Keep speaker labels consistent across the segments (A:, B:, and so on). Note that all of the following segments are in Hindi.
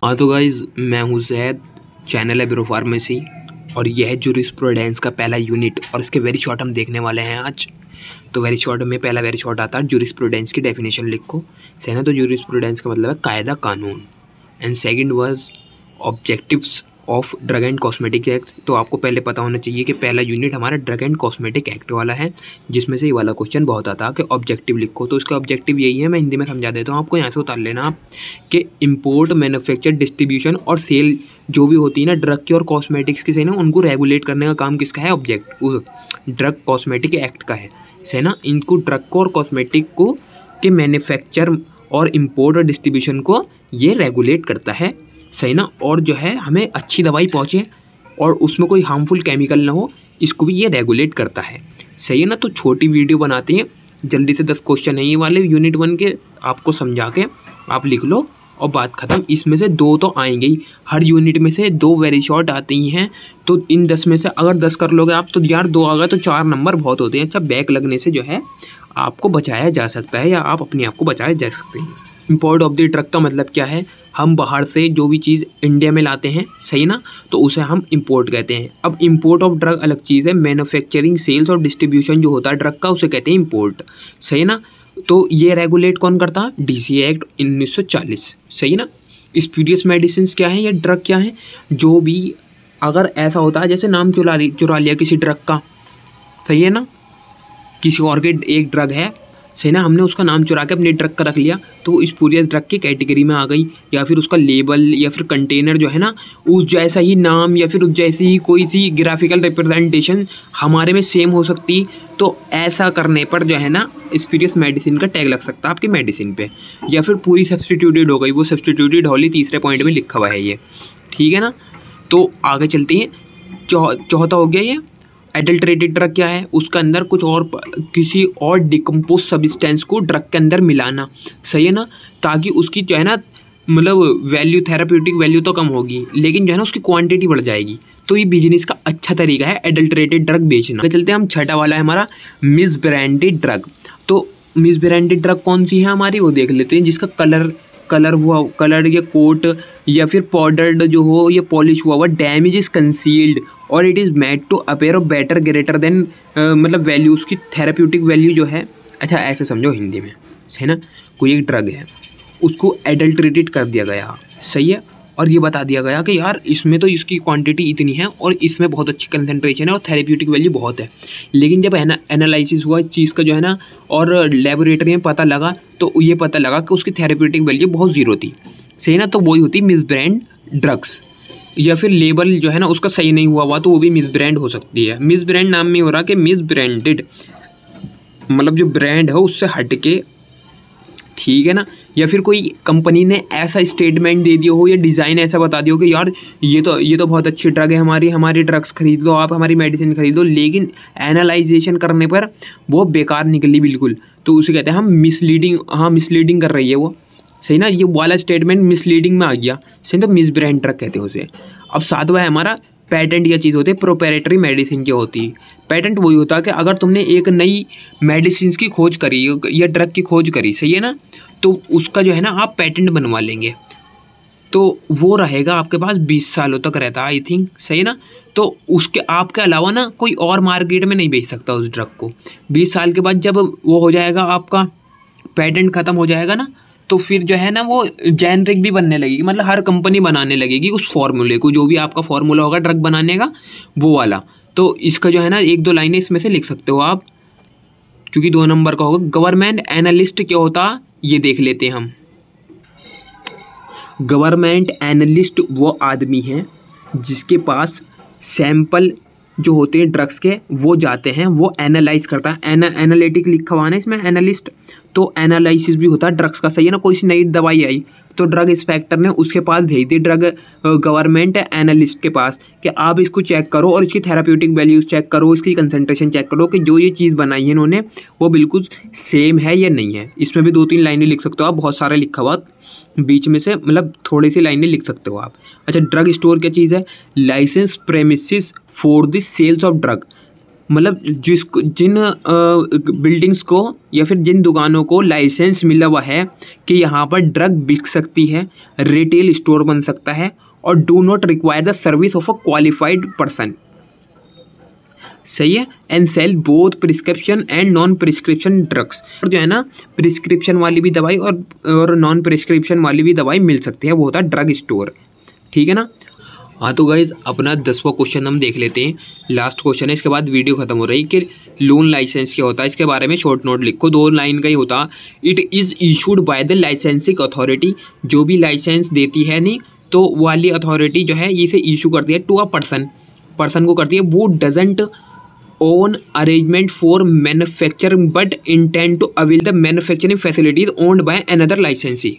A: हाँ तो गाइज़, मैं हूँ जैद, चैनल है ब्रो फार्मेसी और यह है जूरिस्प्रूडेंस का पहला यूनिट और इसके वेरी शॉर्ट हम देखने वाले हैं आज। तो वेरी शॉर्ट में पहला वेरी शॉर्ट आता है जूरिस्प्रूडेंस की डेफिनेशन लिखो। सही ना। तो जूरिस्प्रूडेंस का मतलब है कायदा कानून। And second was objectives of drug and cosmetic act. तो आपको पहले पता होना चाहिए कि पहला यूनिट हमारा ड्रग एंड कॉस्मेटिक एक्ट वाला है, जिसमें से ये वाला क्वेश्चन बहुत आता है कि ऑब्जेक्टिव लिखो। तो इसका ऑब्जेक्टिव यही है, मैं हिंदी में समझा देता हूँ आपको, यहाँ से उतार लेना आप, कि इम्पोर्ट, मैन्युफैक्चर, डिस्ट्रीब्यूशन और सेल जो भी होती है ना ड्रग की और कॉस्मेटिक्स की, सही ना, उनको रेगुलेट करने का काम किसका है? ड्रग कॉस्मेटिक एक्ट का है, सही ना। इनको ड्रग को और कॉस्मेटिक को के मैन्युफैक्चर और इम्पोर्ट और डिस्ट्रीब्यूशन को ये रेगुलेट करता है, सही ना। और जो है हमें अच्छी दवाई पहुँचे और उसमें कोई हार्मफुल केमिकल ना हो, इसको भी ये रेगुलेट करता है, सही है ना। तो छोटी वीडियो बनाते हैं, जल्दी से 10 क्वेश्चन है ये वाले यूनिट 1 के, आपको समझा के आप लिख लो और बात ख़त्म। इसमें से 2 तो आएंगे ही, हर यूनिट में से 2 वेरी शॉर्ट आते ही हैं। तो इन 10 में से अगर 10 कर लोगे आप तो यार 2 आ गए तो 4 नंबर बहुत होते हैं। अच्छा, बैक लगने से जो है आपको बचाया जा सकता है या आप अपने आप को बचाया जा सकते हैं। इम्पोर्ट ऑफ द ड्रग का मतलब क्या है? हम बाहर से जो भी चीज़ इंडिया में लाते हैं, सही ना, तो उसे हम इंपोर्ट कहते हैं। अब इंपोर्ट ऑफ ड्रग अलग चीज़ है, मैन्युफैक्चरिंग, सेल्स और डिस्ट्रीब्यूशन जो होता है ड्रग का, उसे कहते हैं इंपोर्ट, सही ना। तो ये रेगुलेट कौन करता है? डीसीए एक्ट 1940, सही ना। स्पूरियस मेडिसिन क्या है या ड्रग क्या है? जो भी अगर ऐसा होता है जैसे नाम चुरा लिया किसी ड्रग का, सही है ना, किसी और के एक ड्रग है, सही ना, हमने उसका नाम चुरा के अपने ड्रग का रख लिया तो वो स्पूरियस ड्रग की कैटेगरी में आ गई। या फिर उसका लेबल या फिर कंटेनर जो है ना, उस जैसा ही नाम या फिर उस जैसी ही कोई सी ग्राफिकल रिप्रेजेंटेशन हमारे में सेम हो सकती, तो ऐसा करने पर जो है ना स्पूरियस मेडिसिन का टैग लग सकता है आपकी मेडिसिन पे। या फिर पूरी सब्स्टिट्यूटेड हो गई, वो सब्स्टिट्यूटेड होली तीसरे पॉइंट में लिखा हुआ है ये, ठीक है ना। तो आगे चलते हैं, चौथा हो गया ये एडल्ट्रेटेड ड्रग क्या है? उसका अंदर कुछ और किसी और डिकम्पोज सब्सटेंस को ड्रग के अंदर मिलाना, सही है ना, ताकि उसकी जो है ना मतलब वैल्यू, थेराप्यूटिक वैल्यू तो कम होगी लेकिन जो है ना उसकी क्वांटिटी बढ़ जाएगी। तो ये बिजनेस का अच्छा तरीका है एडल्ट्रेटेड ड्रग बेचना। चलते हैं हम, छठा वाला है हमारा मिस ब्रांडेड ड्रग। तो मिस ब्रांडेड ड्रग कौन सी है हमारी, वो देख लेते हैं। जिसका कलर या कोट या फिर पाउडर्ड जो हो या पॉलिश हुआ डैमेज इज कंसील्ड और it is made to appear of better greater than मतलब वैल्यू, उसकी थेराप्यूटिक वैल्यू जो है, अच्छा ऐसे समझो हिंदी में, सही ना। कोई एक ड्रग है, उसको एडल्ट्रेटेड कर दिया गया, सही है, और ये बता दिया गया कि यार इसमें तो इसकी क्वांटिटी इतनी है और इसमें बहुत अच्छी कंसंट्रेशन है और थेरेप्यूटिक वैल्यू बहुत है। लेकिन जब है ना एनालिसिस हुआ इस चीज़ का जो है ना और लेबोरेटरी में पता लगा, तो ये पता लगा कि उसकी थेरेप्यूटिक वैल्यू बहुत ज़ीरो थी, सही ना। तो वही होती मिस ब्रांड ड्रग्स। या फिर लेबल जो है ना उसका सही नहीं हुआ तो वो भी मिस ब्रांड हो सकती है। मिस ब्रांड नाम में हो रहा कि मिस ब्रांडेड, मतलब जो ब्रांड है उससे हट के, ठीक है ना। या फिर कोई कंपनी ने ऐसा स्टेटमेंट दे दिया हो या डिज़ाइन ऐसा बता दिया हो कि यार ये तो बहुत अच्छी ड्रग है, हमारी ड्रग्स खरीद लो आप, हमारी मेडिसिन खरीद लो, लेकिन एनालाइजेशन करने पर वो बेकार निकली बिल्कुल, तो उसे कहते हैं हम मिसलीडिंग, हाँ मिसलीडिंग कर रही है वो, सही ना। ये वाला स्टेटमेंट मिसलीडिंग में आ गया, सही, तो मिस ब्रांड ड्रग कहते हैं उसे। अब सातवां है हमारा पेटेंट। या चीज़ होती है प्रोप्राइटरी मेडिसिन क्या होती है? पेटेंट वही होता है कि अगर तुमने एक नई मेडिसिन की खोज करी या ड्रग की खोज करी, सही है ना, तो उसका जो है ना आप पेटेंट बनवा लेंगे, तो वो रहेगा आपके पास 20 सालों तक रहता है आई थिंक, सही ना। तो उसके आपके अलावा ना कोई और मार्केट में नहीं बेच सकता उस ड्रग को। 20 साल के बाद जब वो हो जाएगा, आपका पेटेंट ख़त्म हो जाएगा ना, तो फिर जो है ना वो जेनरिक भी बनने लगेगी, मतलब हर कंपनी बनाने लगेगी उस फार्मूले को, जो भी आपका फार्मूला होगा ड्रग बनाने का वो वाला। तो इसका जो है ना 1-2 लाइनें इसमें से लिख सकते हो आप, क्योंकि 2 नंबर का होगा। गवर्नमेंट एनालिस्ट क्या होता ये देख लेते हैं हम। गवर्नमेंट एनालिस्ट वो आदमी है जिसके पास सैंपल जो होते हैं ड्रग्स के वो जाते हैं, वो एनालाइज करता है। एनालिटिक लिखा हुआ है इसमें, एनालिस्ट, तो एनालिसिस भी होता है ड्रग्स का, सही है ना। कोई सी नई दवाई आई तो ड्रग इंस्पेक्टर ने उसके पास भेज दी ड्रग गवर्नमेंट एनालिस्ट के पास कि आप इसको चेक करो और इसकी थेराप्यूटिक वैल्यूज चेक करो, इसकी कंसंट्रेशन चेक करो कि जो ये चीज़ बनाई है इन्होंने वो बिल्कुल सेम है या नहीं है। इसमें भी 2-3 लाइनें लिख सकते हो आप, बहुत सारा लिखा हुआ बीच में से, मतलब थोड़ी सी लाइनें लिख सकते हो आप। अच्छा, ड्रग स्टोर क्या चीज़ है? Licence premises for the sales of drug. मतलब जिन बिल्डिंग्स को या फिर जिन दुकानों को लाइसेंस मिला हुआ है कि यहाँ पर ड्रग बिक सकती है, रिटेल स्टोर बन सकता है और do not require the service of a qualified person. सही है। And sell both prescription and non prescription drugs, और जो है ना प्रिस्क्रिप्शन वाली भी दवाई और नॉन प्रिस्क्रिप्शन वाली भी दवाई मिल सकती है, वो होता है ड्रग स्टोर। ठीक है ना। हाँ तो गाइज अपना 10वां क्वेश्चन हम देख लेते हैं, लास्ट क्वेश्चन है, इसके बाद वीडियो खत्म हो रही है। कि लोन लाइसेंस क्या होता है, इसके बारे में शॉर्ट नोट लिखो, 2 लाइन का ही होता। It is issued by the licensing authority, जो भी लाइसेंस देती है नहीं तो वाली अथॉरिटी जो है इसे इशू करती है टू अ पर्सन को करती है, वो doesn't own arrangement for manufacturing but intend to avail the manufacturing facilities owned by another licensee.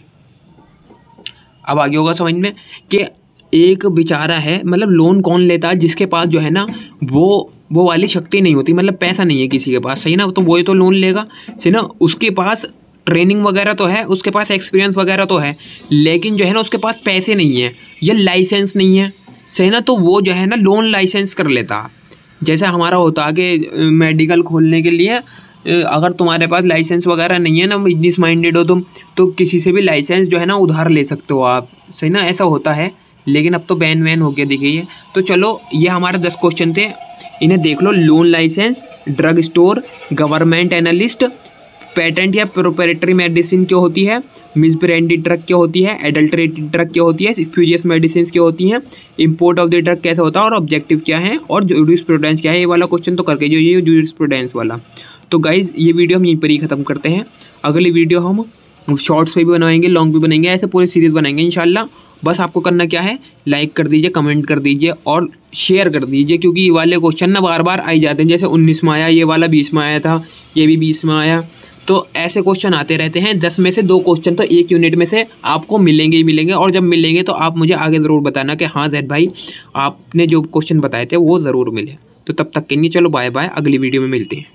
A: अब आगे होगा समझ में कि एक बेचारा है, मतलब लोन कौन लेता है, जिसके पास जो है ना वो वाली शक्ति नहीं होती, मतलब पैसा नहीं है किसी के पास, सही ना, तो वही तो लोन लेगा, सही ना। उसके पास ट्रेनिंग वगैरह तो है, उसके पास एक्सपीरियंस वगैरह तो है, लेकिन जो है ना उसके पास पैसे नहीं है या लाइसेंस नहीं है, सही ना, तो वो जो है ना लोन लाइसेंस कर लेता। जैसे हमारा होता कि मेडिकल खोलने के लिए अगर तुम्हारे पास लाइसेंस वगैरह नहीं है ना, बिजनेस माइंडेड हो तुम, तो किसी से भी लाइसेंस जो है ना उधार ले सकते हो आप, सही ना, ऐसा होता है। लेकिन अब तो बैन वैन हो गया देखिए। तो चलो ये हमारे 10 क्वेश्चन थे, इन्हें देख लो। Loan licence, drug store, government analyst, patent या प्रोप्राइटरी मेडिसिन क्या होती है, मिसब्रांडेड ड्रग क्या होती है, एडल्टरेटेड ड्रग क्या होती है, स्प्यूरियस मेडिसिन क्या होती हैं, इंपोर्ट ऑफ द ड्रग कैसे होता है और ऑब्जेक्टिव क्या है, और जूरिस्प्रूडेंस क्या है। ये वाला क्वेश्चन तो करके जो ये जूरिस्प्रूडेंस वाला। तो गाइज ये वीडियो हम यहीं पर ही ख़त्म करते हैं। अगली वीडियो हम शॉर्ट्स पे भी बनाएंगे, लॉन्ग भी बनाएंगे, ऐसे पूरी सीरीज़ बनाएंगे इंशाल्लाह। बस आपको करना क्या है, लाइक कर दीजिए, कमेंट कर दीजिए और शेयर कर दीजिए, क्योंकि ये वाले क्वेश्चन ना बार बार आई जाते हैं। जैसे 19 में आया, ये वाला 20 में आया था, ये भी 20 में आया, तो ऐसे क्वेश्चन आते रहते हैं। 10 में से 2 क्वेश्चन तो एक यूनिट में से आपको मिलेंगे ही मिलेंगे, और जब मिलेंगे तो आप मुझे आगे ज़रूर बताना कि हाँ जैद भाई आपने जो क्वेश्चन बताए थे वो ज़रूर मिले। तो तब तक के लिए चलो बाय बाय, अगली वीडियो में मिलते हैं।